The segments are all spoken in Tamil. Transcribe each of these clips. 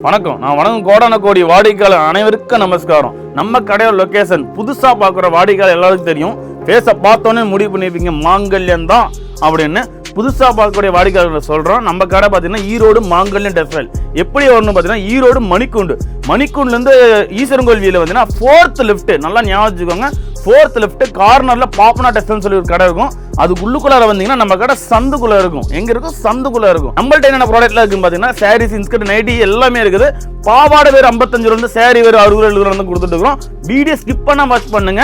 வணக்கம். நான் வணக்கம் கோடான கோடி வாடிக்கையாளர் அனைவருக்கும் நமஸ்காரம். நம்ம கடையோட லொகேஷன் புதுசா பார்க்குற வாடிக்கையாளர் எல்லாருக்கும் தெரியும். பேச பார்த்தோன்னே முடிவு பண்ணிருப்பீங்க மாங்கல்யம் தான் அப்படின்னு. புதுசா பார்க்கக்கூடிய வாடிக்கையாளர்கள் சொல்றோம். நம்ம கடை பார்த்தீங்கன்னா ஈரோடு மாங்கல்யம் டெக்ஸ்டைல். எப்படி வரணும் பார்த்தீங்கன்னா ஈரோடு மணிக்கூண்டுலேருந்து ஈஸ்வரன் கோயில் பார்த்தீங்கன்னா 4th லெஃப்ட், நல்லா ஞாபகம் வச்சுக்கோங்க. 4th லெஃப்ட் கார்னர்ல பாப்பனா டெக்ஸ்டைல்னு சொல்லி ஒரு கடை இருக்கும். அதுக்கு உள்ளுக்குள்ளார வந்தீங்கன்னா நம்ம கடை சந்துக்குள்ள இருக்கும். எங்க இருக்கும்? சந்துக்குள்ள இருக்கும். நம்மள்ட்ட என்னென்ன ப்ராடக்ட்ல இருக்குன்னு பாத்தீங்கன்னா சாரீஸ், இன்ஸ்கர்ட், நைட்டி எல்லாமே இருக்குது. பாவாடை வேறு 55 ரூபா, சாரி வேறு 60 ரூபா கொடுத்துட்டு இருக்கோம். வீடியோ ஸ்கிப் பண்ணா வாட்ச் பண்ணுங்க.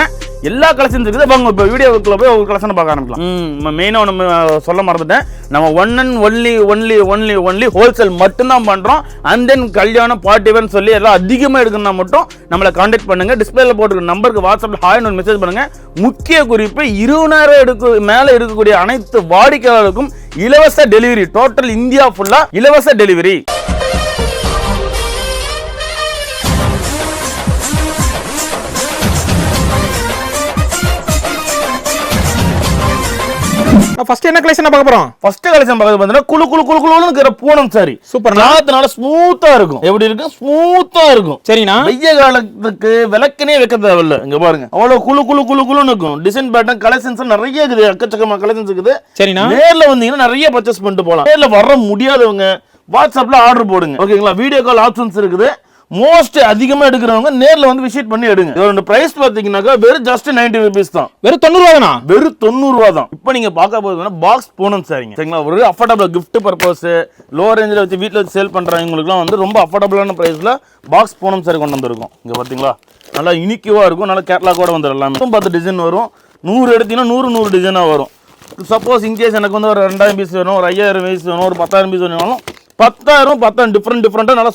எல்லா கலெக்ஷன்ஸ் இருக்குது. வாங்க இப்போ வீடியோக்குள்ள போய் ஒரு கலெக்ஷனை பார்க்க ஆரம்பிக்கலாம். மெயினாக நம்ம சொல்ல மறந்துட்டேன், நம்ம ஒன் அண்ட் ஒன்லி ஹோல்சேல் மட்டும்தான் பண்றோம். அண்ட் தென் கல்யாணம், பார்ட்டி வேர்னு சொல்லி எல்லாம் அதிகமாக எடுக்கணும்னா மட்டும் நம்மளை கான்டாக்ட் பண்ணுங்க. டிஸ்பிளேல போட்டுருக்க நம்பருக்கு வாட்ஸ்அப்ல ஹாய்னு ஒரு மெசேஜ் பண்ணுங்க. முக்கிய குறிப்பு 20,000 மேல இருக்கக்கூடிய அனைத்து வாடிக்கையாளருக்கும் இலவச டெலிவரி. டோட்டல் இந்தியா ஃபுல்லா இலவச டெலிவரி. ஃபர்ஸ்ட் என்ன கலெக்ஷன் பார்க்க போறோம்? ஃபர்ஸ்ட் கலெக்ஷன் பார்க்க பார்த்தீங்கன்னா குளுன்னு இருக்கிற பூனம் சாரி. சூப்பர். நாளத்துனால ஸ்மூத்தா இருக்கும். எப்படி இருக்கு? ஸ்மூத்தா இருக்கும். சரிண்ணா. வெய்ய காலத்துக்கு விளக்கனே வைக்க தேவையில்ல. இங்க பாருங்க, அவ்வளவு குளுன்னு இருக்கும். டிசைன் பேட்டர்ன் கலெக்ஷன்ஸ் நிறைய இருக்குது. எக்கச்சக்கமா கலெக்ஷன்ஸ் இருக்குது. சரிண்ணா. நேர்ல வந்தீங்கன்னா நிறைய பர்ச்சேஸ் பண்ணிட்டு போலாம். நேர்ல வர முடியாதவங்க வாட்ஸ்அப்ல ஆர்டர் போடுங்க. ஓகேங்களா? வீடியோ கால் ஆப்ஷன்ஸ் இருக்குது. மோஸ்ட் அதிகமா எடுக்கிறவங்க நேர்ல வந்து விசிட் பண்ணி எடுங்க. இதோட பிரைஸ் பாத்தீங்கன்னாக்கா வெறும் ஜஸ்ட் 90 rupees தான். வெறும் 90 ரூபா. வெறும் 90 ரூபா தான். இப்போ நீங்க பார்க்க போறதுன்னா பாக்ஸ் பூனம் சாரிங்க. சரிங்களா? ஒரு அஃபோர்டபிள் கிஃப்ட் பர்பஸ், லோ ரேஞ்சில் வச்சு வீட்டில் வச்சு சேல் பண்றவங்களுக்குலாம் வந்து ரொம்ப அஃபோர்டபுளான பிரைஸ்ல பாக்ஸ் பூனம் சாரி கொண்டு வந்திருக்கும். இங்க பாத்தீங்களா, நல்லா யூனிக்கா இருக்கும். நல்லா கேட்லாகோட வந்துடும். எல்லாமே 10 டிசைன் வரும். 100 எடுத்தீங்கன்னா 100 டிசைனா வரும். சப்போஸ் இன்கேஸ் எனக்கு வந்து ஒரு 2000 பீஸ் வேணும், ஒரு 5000 பீஸ் வேணும், ஒரு 10,000 பீஸ் வேணும்னாலும் 10,000 டிஃப்ரெண்டா நல்லா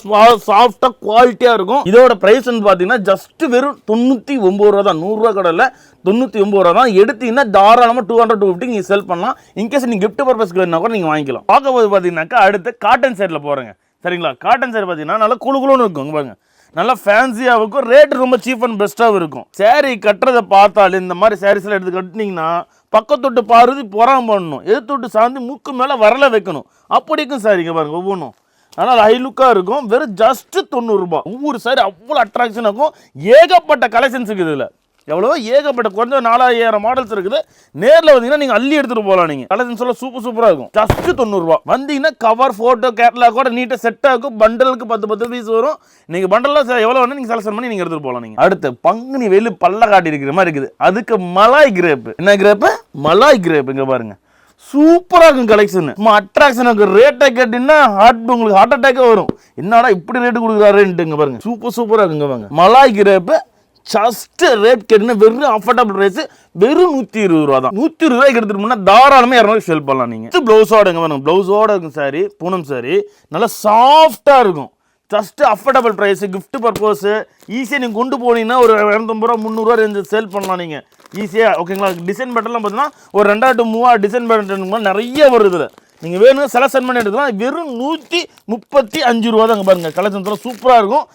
சாஃப்டா குவாலிட்டியா இருக்கும். இதோட பிரைஸ் பாத்தீங்கன்னா ஜஸ்ட் வெறும் 99 ரூபா தான். 100 ரூபா கடை இல்ல, 99 ரூபா தான். எடுத்தீங்கன்னா தாராளமா 200-250 நீங்க செல் பண்ணலாம். இன்கேஸ் நீங்க கிஃப்ட் பர்பஸ்க்கு வேணும்னா கூட நீங்க வாங்கிக்கலாம். பார்க்க போது பாத்தீங்கன்னாக்கா அடுத்து காட்டன் சைட்ல போறேங்க. சரிங்களா? காட்டன் சைடு பாத்தீங்கன்னா நல்லா குளுன்னு இருக்கும். பாருங்க, நல்லா ஃபேன்சியா இருக்கும். ரேட் ரொம்ப சீப் அண்ட் பெஸ்ட்டாகவும் இருக்கும். சாரி கட்டுறதை பார்த்தாலும் இந்த மாதிரி சாரீஸ்லாம் எடுத்து கட்டினீங்கன்னா பக்கத்தொட்டு பாருதி பொறாம பண்ணணும், எதிர்த்தொட்டு சார்ந்து மூக்கு மேலே வரல வைக்கணும். அப்படிக்கும் சாரிங்க பாருங்க ஒவ்வொன்றும். அதனால் ஹை லுக்காக இருக்கும். வெறும் ஜஸ்ட் 90 ரூபா. ஒவ்வொரு சாரி அவ்வளோ அட்ராக்ஷன் இருக்கும். ஏகப்பட்ட கலெக்ஷன்ஸ் இருக்குது இதில். எவ்வளோ ஏகப்பட்ட கொஞ்சம் 4000 மாடல்ஸ் இருக்குது. நேரில் வந்தீங்கன்னா நீங்கள் அள்ளி எடுத்துகிட்டு போகலாம். நீங்கள் கலெக்ஷன்ஸ் எல்லாம் சூப்பராக இருக்கும். ஜஸ்ட் 90 ரூபா. வந்தீங்கன்னா கவர், ஃபோட்டோ, கேட்லாக் கூட நீட்டாக செட்டாக இருக்கும். பண்டலுக்கு 10 பீஸ் வரும். நீங்கள் பண்டலில் எவ்வளோ வேணும் நீங்கள் செலக்ஷன் பண்ணி நீங்கள் எடுத்துகிட்டு போகலாம். நீங்கள் அடுத்து பங்குனி வெயில் பல்ல காட்டி இருக்கிற மாதிரி இருக்குது. அதுக்கு மலாய் கிரேப்பு. என்ன கிரேப்பு? மலாய் கிரேப். இங்கே பாருங்க, சூப்பராக இருக்கும் கலெக்ஷன். அட்ராக்ஷன் இருக்கும். ரேட்டை கேட்டீங்கன்னா உங்களுக்கு ஹார்ட் அட்டாக்கே வரும். என்னடா இப்படி ரேட்டு கொடுக்குறாருன்ட்டுங்க பாருங்க. சூப்பராக இருக்குங்க பாருங்க. மலாய் கிரேப்பு ஜஸ்ட் ரேட் கேட்டீங்கன்னா வெறும் அஃபோர்டபுள் பிரைஸ். வெறும் 120 ரூபா தான். 120 ரூபாய்க்கு எடுத்துட்டு போனா தாராளமா 200 செல் பண்ணலாம். நீங்க பிளவுஸோட பிளவுஸோட இருக்கும் சாரி, பூனம் சாரி. நல்லா சாஃப்டா இருக்கும். Just affordable price. Gift purpose ஈஸியாக நீங்கள் கொண்டு போனீங்கன்னா ஒரு 250 ரூபா 300 ரூபா ரேஞ்சு சேல் பண்ணலாம் நீங்கள் ஈஸியாக. ஓகேங்களா? டிசைன் பேட்டர்லாம் பார்த்தீங்கன்னா ஒரு 2000 to 3000 டிசைன் பேட்டர் நிறைய வருது. நீங்கள் வேணும் செலக்ஷன் பண்ணி எடுத்துக்கலாம். வெறும் 135 ரூபா தாங்க. பாருங்க, கலெக்ஷன்ஸ்லாம் சூப்பராக இருக்கும்.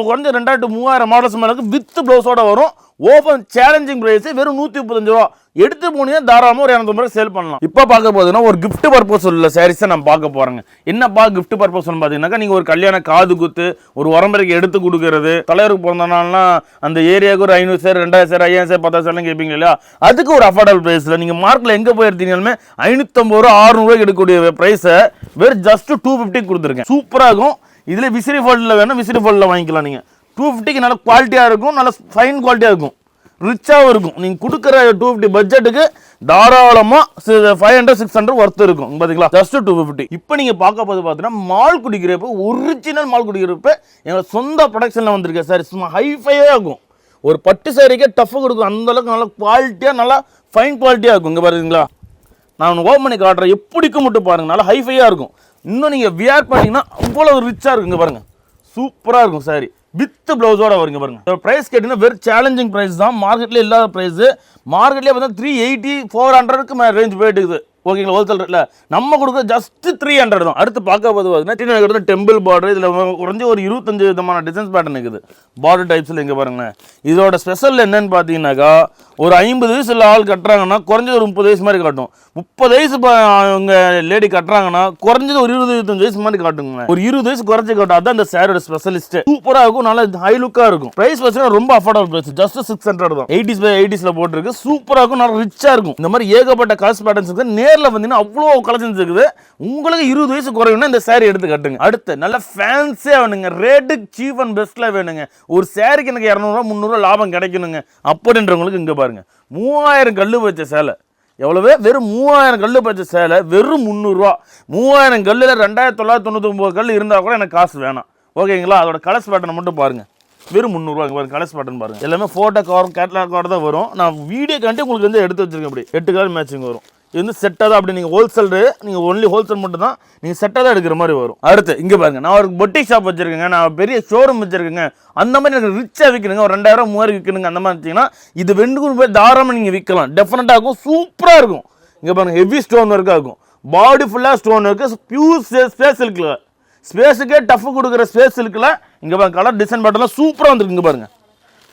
குறைஞ்ச 2000 to 3000 மாடல்ஸ் மேலே வித் ப்ளவுஸோட வரும். ஓப்பன் சேலஞ்சிங் பிரைஸ் வெறும் 135 ரூபா. எடுத்து போனீங்கன்னா தாராளமாக ஒரு 200 ரூபாய் சேல் பண்ணலாம். இப்போ பார்க்க போதுன்னா ஒரு கிஃப்ட் பர்பஸ் உள்ள சாரீஸை நம்ம பார்க்க போகிறோங்க. என்னப்பா கிஃப்ட் பர்பஸ் பார்த்தீங்கன்னாக்கா, நீங்கள் ஒரு கல்யாண காது குத்து, ஒரு உரம்பரைக்கு எடுத்து கொடுக்கறது, தலைவருக்கு பிறந்தனால்னா அந்த ஏரியாவுக்கு ஒரு 500 சேர், 2000 சேர், 5000 சேர், 10,000 சேர் கேட்பீங்க இல்லையா? அதுக்கு ஒரு அஃபோர்டபுள் பிரைஸில் நீங்கள் மார்க்கில் எங்கே போய் எடுத்தீங்கன்னாலுமே 550 ரூபா 600 ரூபாய்க்கு எடுக்கக்கூடிய பிரைஸை வெறும் ஜஸ்ட் 250 கொடுத்துருக்கேன். சூப்பராக இருக்கும். இதில் விசிறி ஃபோல்டில் வேணும், விசிறி ஃபோல்டில் வாங்கிக்கலாம். நீங்கள் 250க்கு நல்ல குவாலிட்டியாக இருக்கும். நல்ல ஃபைன் குவாலிட்டியாக இருக்கும். ரிச்சாகவும் இருக்கும். நீங்கள் கொடுக்குற 250 பட்ஜெட்டுக்கு தாராளமாக 500-600 ஒர்த் இருக்கும். பார்த்தீங்களா? ஜஸ்ட் 250. இப்போ நீங்கள் பார்க்க போது பார்த்தீங்கன்னா Malgudi crepe, original Malgudi crepe எங்கள் சொந்த ப்ரொடக்ஷனில் வந்திருக்கேன் சார். சும்மா ஹைஃபையாக இருக்கும். ஒரு பட்டு சாரிக்கே டஃப் கொடுக்கும். அந்தளவுக்கு நல்லா குவாலிட்டியாக, நல்லா ஃபைன் குவாலிட்டியாக இருக்கும். இங்கே பாருங்களா, நான் ஓப்பன் பண்ணி காட்டுறேன். எப்படிக்கும் மட்டும் பாருங்கள், நல்லா ஹைஃபையாக இருக்கும். இன்னும் நீங்கள் வியர் பண்ணிங்கன்னா அவ்வளோ ரிச்சாக இருக்குங்க. பாருங்கள், சூப்பராக இருக்கும் சாரி. வித் பிளவுஸோட வருங்க பாருங்க. பிரைஸ் கேட்டீங்கன்னா வெறும் சேலஞ்சிங் பிரைஸ் தான். மார்க்கெட்ல இல்லாத பிரைஸ். மார்க்கெட்லேயே பார்த்தா 380-400க்கு ரேஞ்ச் போயிட்டு இருக்குது. ஓகேங்களா ஹோல்சேல் ரேட்ல நம்ம கொடுக்குற ஜஸ்ட் 300 தான். அடுத்து பார்க்க போது பார்த்தீங்கன்னா டெம்பிள் பார்டர், இதில் குறைஞ்ச ஒரு 25 விதமான டிசைன்ஸ் பேட்டர்ன் இருக்குது பார்டர் டைப்ஸில். இங்கே பாருங்களேன், இதோட ஸ்பெஷல் என்னன்னு பார்த்தீங்கன்னாக்கா ஒரு 50 வயசுல ஆள் கட்டுறாங்கன்னா குறைஞ்சது ஒரு 30 வயசு மாதிரி காட்டும். 30 வயசு அவங்க லேடி கட்டுறாங்கன்னா குறைஞ்சது ஒரு 20-25 வயசு மாதிரி காட்டுங்க. ஒரு 20 வயசு குறைச்சி காட்டும். அதான் இந்த சாரோட ஸ்பெஷலிஸ்ட். சூப்பராக இருக்கும், நல்லா ஹை லுக்காக இருக்கும். பிரைஸ் பார்த்தீங்கன்னா ரொம்ப அஃபோர்டபுள் பிரைஸ், ஜஸ்ட் 600 தான். 80s by 80s போட்டுருக்கு. சூப்பராக இருக்கும், நல்லா ரிச்சாக இருக்கும். இந்த மாதிரி ஏகப்பட்ட காஸ்ட் பேட்டர்ன்ஸ் இருக்குது. நேரில் வந்தீங்கன்னா அவ்வளோ கலெக்ஷன்ஸ் இருக்குது. உங்களுக்கு 20 வயசு குறையும்னா இந்த சாரி எடுத்து கட்டுங்க. அடுத்து நல்ல ஃபேன்சியாக வேணுங்க, ரேட்டு சீப் அண்ட் பெஸ்ட்டில் வேணுங்க. ஒரு சாரிக்கு எனக்கு 200 300 லாபம் கிடைக்கணுங்க அப்படின்றவங்களுக்கு இங்கே பாருங்க 3000 கல்லு வச்ச சேலை. எவ்வளவு? வெறும் 3000 கல்லு பச்சை சேலை வெறும் 300 ரூபா. 3000 கல்லில் 2999 கல் இருந்தால் கூட எனக்கு காசு வேணாம். ஓகேங்களா? அதோட கலர்ஸ் பேட்டர்னை மட்டும் பாருங்க, வெறும் 300 ரூபா. பாருங்க கலர்ஸ் பேட்டர்ன் பாருங்க, எல்லாமே ஃபோட்டோ கவர் கேட்லாக் கவர் தான் வரும். நான் வீடியோ காண்டி உங்களுக்கு வந்து எடுத்து வச்சிருக்கேன். அப்படி 8 கலர் மேட்சிங் வரும். இது வந்து செட்டாக தான். அப்படி நீங்கள் ஹோல்சேல், நீங்கள் ஒன்லி ஹோல்சேல் மட்டும் தான் நீங்கள் செட்டாக தான் எடுக்கிற மாதிரி வரும். அடுத்து இங்கே பாருங்க, நான் ஒரு பொட்டிக் ஷாப் வச்சிருக்கேங்க, நான் பெரிய ஷோரூம் வச்சிருக்கேங்க. அந்த மாதிரி எனக்கு ரிச்சாக விற்கணுங்க, ஒரு 2000 3000 விற்கணுங்க. அந்த மாதிரி இருந்துச்சிங்கன்னா இது 2 பேர் தாராளமாக நீங்கள் விற்கலாம். டெஃபினட்டாக இருக்கும், சூப்பராக இருக்கும். இங்கே பாருங்க ஹெவி ஸ்டோன் ஒர்க்காக இருக்கும், பாடி ஃபுல்லாக ஸ்டோன் ஒர்க்கு, பியூர் ஸ்பேஸ் இருக்குல்ல, ஸ்பேஸுக்கே டஃப் கொடுக்குற ஸ்பேஸ் இருக்குல்ல. இங்கே பாருங்க கலர் டிசைன் பேட்டர்லாம் சூப்பராக வந்துருக்கு. இங்கே பாருங்க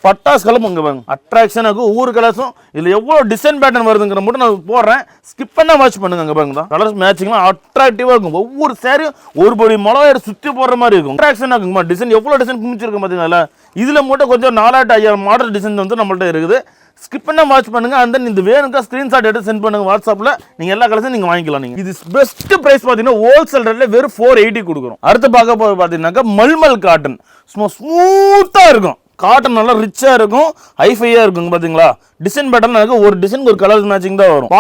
பட்டாஸ் கலர் இங்கே பாருங்க அட்ராக்ஷனாக ஒவ்வொரு கலர்ஸும். இதில் எவ்வளோ டிசைன் பேட்டர்ன் வருதுங்கிற மட்டும் நான் போடுறேன், ஸ்கிப் பண்ணால் வாட்ச் பண்ணுங்க. அங்கே பாருங்க கலர்ஸ் மேட்சிங்லாம் அட்ராக்டிவாக இருக்கும். ஒவ்வொரு சேரீயும் ஒரு படி மிளகாய் சுற்றி போடுற மாதிரி இருக்கும். அட்ராக்ஷனாக இருக்குமா டிசைன், எவ்வளோ டிசைன் குமிச்சிருக்கும் பார்த்தீங்களா. இதில் மட்டும் கொஞ்சம் 4000-5000 மாடல் டிசைன் வந்து நம்மள்ட்ட இருக்குது. ஸ்கிப் பண்ண வாட்ச் பண்ணுங்க. அந்த இந்த வேணுக்கா ஸ்க்ரீன்ஷாட் எடுத்து சென்ட் பண்ணுங்க வாட்ஸ்அப்பில். நீங்கள் எல்லா கலர்ஸும் நீங்கள் வாங்கிக்கலாம். நீங்கள் இது பெஸ்ட் ப்ரைஸ் பார்த்தீங்கன்னா ஹோல்சேல் ரேட்டில் வெறும் 480 கொடுக்குறோம். அடுத்து பார்க்க போது பார்த்தீங்கன்னாக்கா மல்மல் காட்டன். சும்மா ஸ்மூத்தாக இருக்கும், காட்டன் நல்லா ரிச்சாக இருக்கும், ஹைஃபையாக இருக்குங்க. பார்த்தீங்களா டிசைன் பேட்டர்ன் ஒரு டிசைனுக்கு ஒரு கலர் மேட்சிங் தான் வரும்.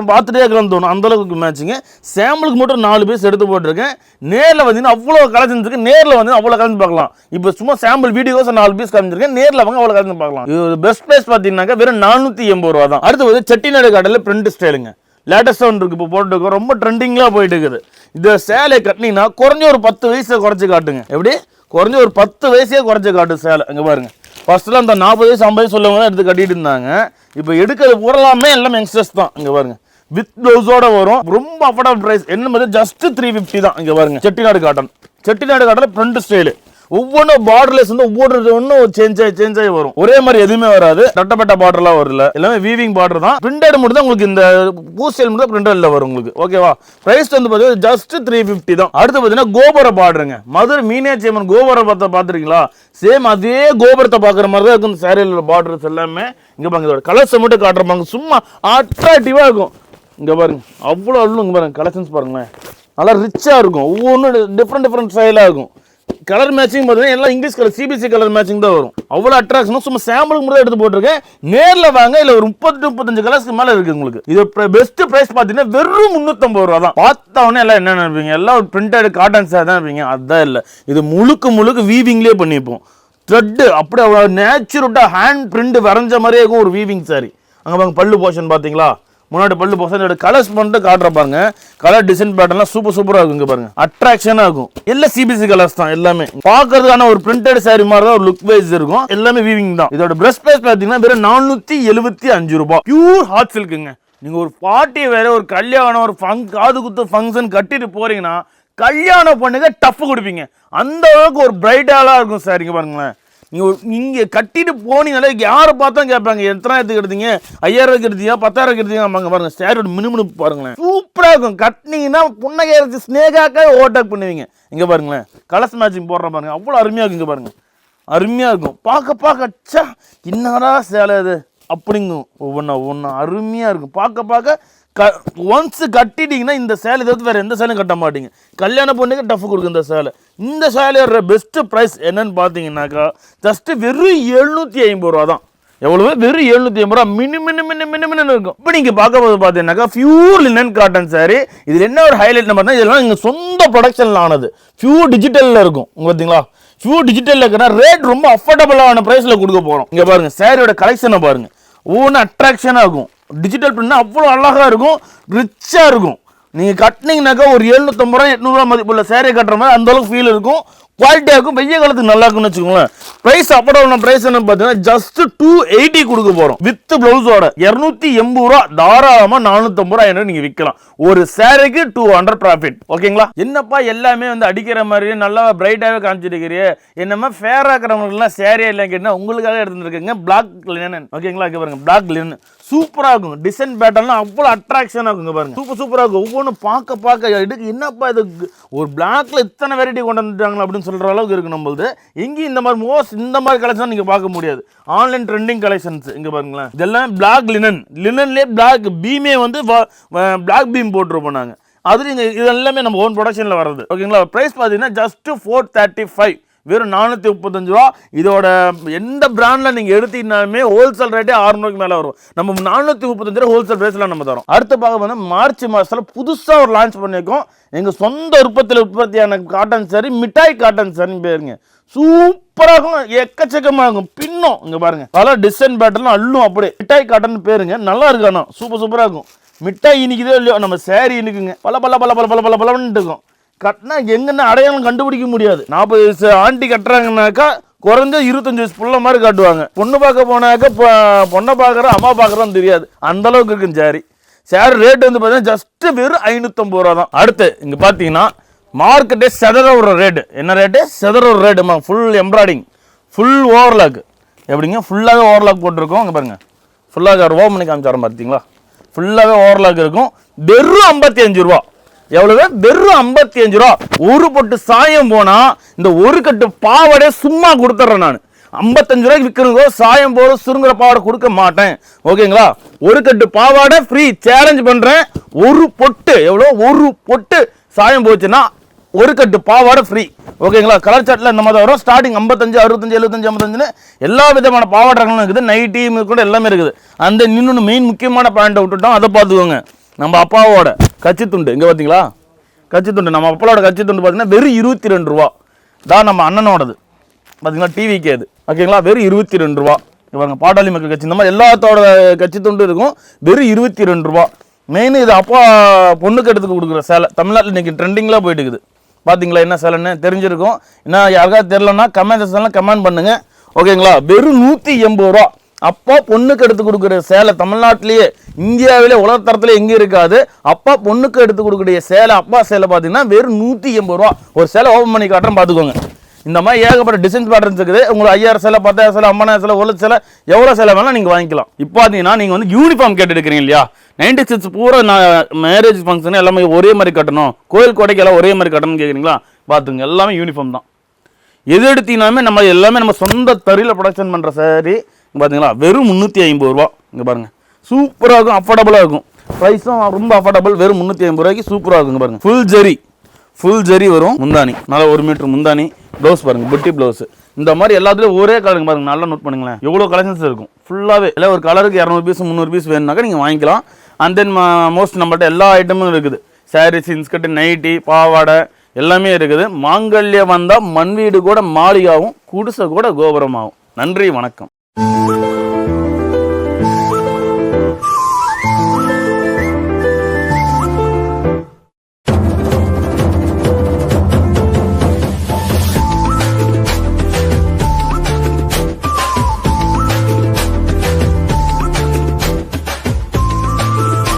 பார்த்துட்டே இருக்கலாம் தோணும், அந்த அளவுக்கு மேட்சிங்கு. சாம்பிளுக்கு மட்டும் 4 பீஸ் எடுத்து போட்டிருக்கேன். நேரில் பார்த்தீங்கன்னா அவ்வளோ கலெக்ஷன்ஸ் இருக்குது. நேரில் வந்து அவ்வளோ கலெக்ஷன் பார்க்கலாம். இப்போ சும்மா சாம்பிள் வீடியோஸ் 4 பீஸ் காமிச்சிருக்கேன். நேரில் வாங்க அவ்வளோ கலெக்ஷன் பார்க்கலாம். இது பெஸ்ட் ப்ரைஸ் பார்த்தீங்கன்னாக்கா வெறும் 480 ரூபா தான். அடுத்து வந்து செட்டிநாடு காட்டனில் பிரிண்ட் ஸ்டைலுங்க, லேட்டஸ்ட்டாக ஒன்று இருக்குது, இப்போ போட்டுருக்கோம், ரொம்ப ட்ரெண்டிங்காக போயிட்டு இருக்குது. இந்த சேலை கட்டினீங்கன்னா குறைஞ்ச ஒரு 10 வயசை குறைச்சி காட்டுங்க. எப்படி? குறைஞ்ச ஒரு 10 வயசே குறைச்சி காட்டு சேலை. அங்கே பாருங்க, ஃபர்ஸ்ட்லாம் அந்த 40 வயசு 50 வயசு உள்ளவங்க தான் எடுத்து கட்டிட்டு இருந்தாங்க. இப்போ எடுக்கிறது பூரலாமே எல்லாம் யங்ஸ்டர்ஸ் தான். இங்கே பாருங்க வித் ப்ளவுஸோட வரும். ரொம்ப அஃபோர்டபுள் ப்ரைஸ். என்ன மாதிரி ஜஸ்ட் 350 தான். இங்கே பாருங்க Chettinad cotton. Chettinad cotton front style. ஒவ்வொன்றும் பார்டர்லெஸ் வந்து ஒவ்வொரு சேஞ்ச் ஆகி வரும். ஒரே மாதிரி எதுவுமே வராது. தட்டப்பட்ட பார்டர்லாம் வரல, எல்லாமே வீவிங் பார்டர் தான். பிரிண்டட் மட்டும் தான் உங்களுக்கு, இந்த பூ ஸ்டைல் மட்டும் பிரிண்டட்ல வரும் உங்களுக்கு. ஓகேவா? பிரைஸ் வந்து பார்த்தீங்கன்னா ஜஸ்ட் 350 தான். அடுத்து பார்த்தீங்கன்னா கோபுர பார்டருங்க, மதுரை மீனாட்சி அம்மன் கோபுர பார்த்துருக்கீங்களா? சேம் அதே கோபுரத்தை பார்க்குற மாதிரி தான் இருக்கும் சாரியில் பார்டர்ஸ் எல்லாமே. இங்கே பாருங்க இதோட கலர்ஸை மட்டும் காட்டுறாங்க, சும்மா அட்ராக்டிவாக இருக்கும். இங்கே பாருங்க அவ்வளோ இங்கே பாருங்க கலெக்ஷன்ஸ் பாருங்களேன், நல்லா ரிச்சாக இருக்கும். ஒவ்வொன்றும் டிஃப்ரெண்ட் ஸ்டைலாக இருக்கும். கலர் மேட்சிங் பார்த்தீங்கன்னா எல்லாம் English colour, CBC colour matching தான் வரும். அவ்வளோ அட்ராக்ஷனும். சும்மா சாம்பிளுக்கு மட்டும் எடுத்து போட்டிருக்கேன். நேரில் வாங்க, இல்லை ஒரு 30-35 கலர்ஸ்க்கு மேலே இருக்குது உங்களுக்கு. இது பெஸ்ட் ப்ரைஸ் பார்த்தீங்கன்னா வெறும் 350 ரூபா தான். பார்த்தவொடனே எல்லாம் என்ன நினைப்பீங்க, எல்லாம் ஒரு பிரிண்டட் காட்டன் சார் தான் இருப்பீங்க. அதுதான் இல்லை, இது முழுக்க வீவிங்லேயே பண்ணிப்போம். த்ரெட்டு அப்படியே அவ்வளோ நேச்சுரலாக ஹேண்ட் பிரிண்ட் வரைஞ்ச மாதிரியே இருக்கும் ஒரு வீவிங் சாரி. அங்கே பாருங்க பல்லு போர்ஷன் பார்த்தீங்களா, முன்னாடி பல்லு போர்ஷன் கலர்ஸ் பண்ணிட்டு காட்டுற பாருங்க. கலர் டிசைன் பேட்டர்லாம் சூப்பராக இருக்கும். இங்கே பாருங்க அட்ராக்ஷனாக இருக்கும். எல்லாம் சிபிசி கலர்ஸ் தான் எல்லாமே. பார்க்கறதுக்கான ஒரு பிரிண்டட் சாரி மாதிரி தான் ஒரு லுக் வைஸ் இருக்கும். எல்லாமே வீவிங் தான். இதோட பிரஸ்ட் ப்ரைஸ் பார்த்தீங்கன்னா வெறும் 475 ரூபாய். பியூர் ஹாட் சில்க்குங்க. நீங்கள் ஒரு பார்ட்டி வேற, ஒரு கல்யாணம், ஒரு காது குத்து ஃபங்க்ஷன் கட்டிட்டு போறீங்கன்னா கல்யாணம் பண்ணுங்க டஃப் கொடுப்பீங்க. அந்த அளவுக்கு ஒரு பிரைட்டாலாம் இருக்கும் சார். இங்கே பாருங்களேன், நீங்கள் இங்கே கட்டிட்டு போனீங்கனாலே யாரை பார்த்தா கேட்பாங்க, எத்தனாயிரத்துக்கு எடுத்தீங்க, 5000 எடுத்தீங்க, 10,000 எடுத்தீங்க. ஆமாங்க பாருங்க சேரோட மினிமம் பாருங்களேன், சூப்பராக இருக்கும். கட்டினீங்கன்னா புன்னகை ஸ்னேகாக்காக ஓவர்டேக் பண்ணுவீங்க. இங்கே பாருங்களேன் கலர்ஸ் மேட்சிங் போடுற பாருங்க, அவ்வளோ அருமையாக இருக்கும். இங்கே பாருங்க அருமையாக இருக்கும். பார்க்க அச்சா என்னடா சேலை இது அப்படிங்கும். ஒவ்வொன்றா அருமையாக இருக்கும். பார்க்க ஒன்ஸ் கட்டிட்டீங்கன்னா இந்த சேலை தவிர்த்து வேறு எந்த சேலையும் கட்ட மாட்டீங்க. கல்யாண பொண்ணுக்கு டஃப் கொடுக்கும் இந்த சேலை. இந்த சேலையோட பெஸ்ட் ப்ரைஸ் என்னன்னு பார்த்தீங்கன்னாக்கா ஜஸ்ட் வெறும் 750 ரூபா தான். எவ்வளவு? வெறும் 750 ரூபா. மினிமம் இருக்கும். இப்போ நீங்கள் பார்க்க போது பார்த்தீங்கன்னாக்கா பியூர் லினன் காட்டன் சாரி. இதில் என்ன ஒரு ஹைலைட் பார்த்தா இதெல்லாம் நீங்கள் சொந்த ப்ரொடக்ஷனில் ஆனது. பியூர் டிஜிட்டலில் இருக்கும். பார்த்தீங்களா? பியூர் டிஜிட்டலில் இருக்கிற ரேட் ரொம்ப அஃபோர்டபுளான ப்ரைஸில் கொடுக்க போகிறோம். இங்கே பாருங்கள் சாரியோட கலெக்ஷனை பாருங்கள், ஒவ்வொன்று அட்ராக்ஷனாக இருக்கும். டிஜிட்டல் பிரிண்ட்னா அவ்வளோ அழகாக இருக்கும், ரிச்சாக இருக்கும். நீங்கள் கட்டினீங்கன்னாக்கா ஒரு 750 ரூபா 800 ரூபா மதிப்புள்ள சேரீ கட்டுற மாதிரி அந்த அளவுக்கு ஃபீல் இருக்கும். குவாலிட்டியாக இருக்கும், வெய்ய காலத்துக்கு நல்லா இருக்கும்னு வச்சுக்கோங்களேன். பிரைஸ் அப்பட பிரைஸ் என்ன பார்த்தீங்கன்னா ஜஸ்ட் 280 கொடுக்க போறோம் வித் பிளவுஸோட. 280 ரூபா தாராளமா 450 ரூபாய் நீங்க விற்கலாம். ஒரு சாரிக்கு 200 ப்ராஃபிட். ஓகேங்களா? என்னப்பா எல்லாமே வந்து அடிக்கிற மாதிரி நல்லா பிரைட்டாவே காமிச்சிருக்கிறீ, என்னமா ஃபேர் ஆக்குறவங்களுக்கு எல்லாம் சாரியா இல்லை கேட்டா உங்களுக்காக எடுத்துருக்கீங்க. Black linen. ஓகேங்களா? இங்க பாருங்க பிளாக் லினன் சூப்பரா இருக்கும். டிசைன் பேட்டர்லாம் அவ்வளவு அட்ராக்ஷனா இருக்கும். பாருங்க சூப்பரா இருக்கும். ஒவ்வொன்றும் பார்க்க எடுக்கு என்னப்பா இது ஒரு பிளாக்ல இத்தனை வெரைட்டி கொண்டு வந்துட்டாங்களா அப்படின்னு சொல்ற அளவுக்கு இருக்கு. நம்மளுது எங்கேயும் இந்த மாதிரி கலெக்ஷன் நீங்க பார்க்க முடியாது. ஆன்லைன் ட்ரெண்டிங் கலெக்ஷன்ஸ் இங்க பாருங்களேன். இதெல்லாம் பிளாக் லினன்லயே பிளாக் பீமே வந்து பிளாக் பீம் போட்டுருப்போம் நாங்க. அது இது எல்லாமே நம்ம ஓன் ப்ரொடக்ஷன்ல வர்றது. ஓகேங்களா? பிரைஸ் பார்த்தீங்கன்னா ஜஸ்ட் 435, வெறும் 435 ரூபா. இதோட எந்த பிராண்ட்ல நீங்க எடுத்தீங்கன்னாலுமே ஹோல்சேல் ரேட்டே 600 மேல வரும். நம்ம 435 ரூபா ஹோல்சேல் பிரைஸ்ல நம்ம தரோம். அடுத்த பார்க்க வந்து மார்ச் மாசத்துல புதுசா ஒரு லான்ச் பண்ணிருக்கோம். எங்க சொந்த உற்பத்தியான காட்டன் சாரி, மிட்டாய் காட்டன் சாரி பேருங்க. சூப்பரா இருக்கும், எக்கச்சக்கமா இருக்கும். பின்னும் இங்க பாருங்க பல டிசைன் பேட்டர்லாம் அள்ளும். அப்படியே மிட்டாய் காட்டன் பேருங்க. நல்லா இருக்கு. ஆனா சூப்பரா இருக்கும். மிட்டாய் இன்னைக்குதோ இல்லையோ நம்ம சாரி இன்னைக்குங்க பல இருக்கும். கட்டினா எங்கன்னா அடையாளம் கண்டுபிடிக்க முடியாது. 40 வயசு ஆண்டி கட்டுறாங்கனாக்கா குறைஞ்ச 25 வயசு புள்ள மாதிரி காட்டுவாங்க. பொண்ணு பார்க்க போனாக்க பொண்ணை பார்க்குற அம்மா பார்க்குறோன்னு தெரியாது. அந்த அளவுக்கு இருக்கு சாரி ரேட் வந்து பார்த்தீங்கன்னா ஜஸ்ட் வெறும் 550 ரூபா தான். அடுத்து இங்க பார்த்தீங்கன்னா மார்க்கெட்டே செதற ஒரு ரேட்டு. என்ன ரேட்டு? செதற ஒரு rate. Full embroidering, full overlock. எப்படிங்க? ஃபுல்லாகவே ஓவர்லாக் போட்டிருக்கோம். இங்கே பாருங்க ஃபுல்லாக ஓவ் பண்ணி காமிச்சாரம் பார்த்தீங்களா? ஃபுல்லாகவே ஓவர்லாக் இருக்கும். வெறும் 55 ரூபா. எவ்வளவு? வெறும் 55 ரூபா. ஒரு பொட்டு சாயம் போனா இந்த ஒரு கட்டு பாவாடே சும்மா கொடுத்துட்றேன் நான். 55 ரூபாய்க்கு விற்கிறதோ சாயம் போற சுருங்குற பாவாடை கொடுக்க மாட்டேன். ஓகேங்களா? ஒரு கட்டு பாவாடை ஃப்ரீ சேலஞ்ச் பண்றேன். ஒரு பொட்டு எவ்வளோ? ஒரு பொட்டு சாயம் போச்சுன்னா ஒரு கட்டு பாவாடை ஃப்ரீ. ஓகேங்களா? கலர் சார்ட்ல இந்த மாதிரி வரும். ஸ்டார்டிங் 55, 65, 75, 55 எல்லா விதமான பாவாடைகளும் இருக்குது. நைட்டி கூட எல்லாமே இருக்குது. அந்த இன்னொன்று மெயின் முக்கியமான பாயிண்ட்டை விட்டுட்டோம், அதை பார்த்துக்கோங்க. நம்ம அப்பாவோட கச்சி துண்டு இங்கே பார்த்தீங்களா? கச்சி துண்டு நம்ம அப்பாவோட கச்சி துண்டு பார்த்தீங்கன்னா வெறும் 22 ரூபா தான். நம்ம அண்ணனோடது பார்த்தீங்களா? டிவிக்கு அது. ஓகேங்களா? வெறும் 22 ரூபா. இவங்க பாட்டாளி மக்கள் கட்சி இந்த மாதிரி எல்லாத்தோட கட்சி துண்டு இருக்கும். வெறும் 22 ரூபா. மெயின் இது அப்பா பொண்ணுக்கு எடுத்து கொடுக்குற சேலை. தமிழ்நாட்டில் இன்னைக்கு ட்ரெண்டிங்கில் போயிட்டு இருக்குது. பார்த்தீங்களா என்ன சேலைன்னு தெரிஞ்சிருக்கும். என்ன யாருக்காவது தெரிலன்னா கமெண்ட் பண்ணுங்க. ஓகேங்களா? வெறும் 180 ரூபா. அப்பா பொண்ணுக்கு எடுத்து கொடுக்குற சேலை தமிழ்நாட்டிலேயே இந்தியாவிலே உலகத்தரத்துல எங்கே இருக்காது. அப்பா பொண்ணுக்கு எடுத்து கொடுக்குற சேலை, அப்பா சேலை பார்த்தீங்கன்னா வெறும் 180 ரூபா. ஒரு சேலை ஓப்பன் பண்ணி காட்டுறேன் பார்த்துக்கோங்க. இந்த மாதிரி ஏகப்பட்ட டிசைன்ஸ் பேட்டர்ன்ஸ் இருக்குது. உங்களுக்கு 5000 சேலை, 10000 சேலை, 50000 சேலை, 1 லட்சம் சேலை, எவ்வளோ சேலை வேணாலும் நீங்கள் வாங்கிக்கலாம். இப்போ பார்த்தீங்கன்னா நீங்கள் வந்து யூனிஃபார்ம் கேட்டு எடுக்கிறீங்க இல்லையா? 96 பூரா நான் மேரேஜ் ஃபங்க்ஷன் எல்லாமே ஒரே மாதிரி கட்டணும், கோயில் கொடைக்கு எல்லாம் ஒரே மாதிரி கட்டணும்னு கேட்குறீங்களா? பார்த்துங்க எல்லாமே யூனிஃபார்ம் தான். எது எடுத்தீங்கன்னாலுமே நம்ம எல்லாமே நம்ம சொந்த தறியில் ப்ரொடக்ஷன் பண்ணுற சாரி. பார்த்தீங்களா? வெறும் 350 ரூபா. இங்கே பாருங்க சூப்பராக இருக்கும், அஃபோர்டபுளாக இருக்கும். ப்ரைஸும் ரொம்ப அஃபோர்டபுள். வெறும் 350 ரூபாய்க்கு சூப்பராக இருக்குங்க. பாருங்க ஃபுல் ஜரி வரும். முந்தானி நல்லா 1 மீட்டர் முந்தானி. ப்ளவுஸ் பாருங்க புட்டி ப்ளவுஸ். இந்த மாதிரி எல்லாத்துலேயும் ஒரே கலருங்க. பாருங்க நல்லா நோட் பண்ணுங்களேன் எவ்வளோ கலெக்ஷன்ஸ் இருக்கும். ஃபுல்லாகவே இல்லை ஒரு கலருக்கு 200 பீஸ் 300 பீஸ் வேணும்னாக்கா நீங்கள் வாங்கிக்கலாம். அண்ட் தென் மோஸ்ட் நம்மள்ட்ட எல்லா ஐட்டமும் இருக்குது. சாரீஸ், இன்ஸ்கர்ட், நைட்டி, பாவாடை எல்லாமே இருக்குது. மாங்கல்யம் வந்தால் மண் வீடு கூட மாளிகாவும், குடிசை கூட கோபுரமாகும். நன்றி, வணக்கம்.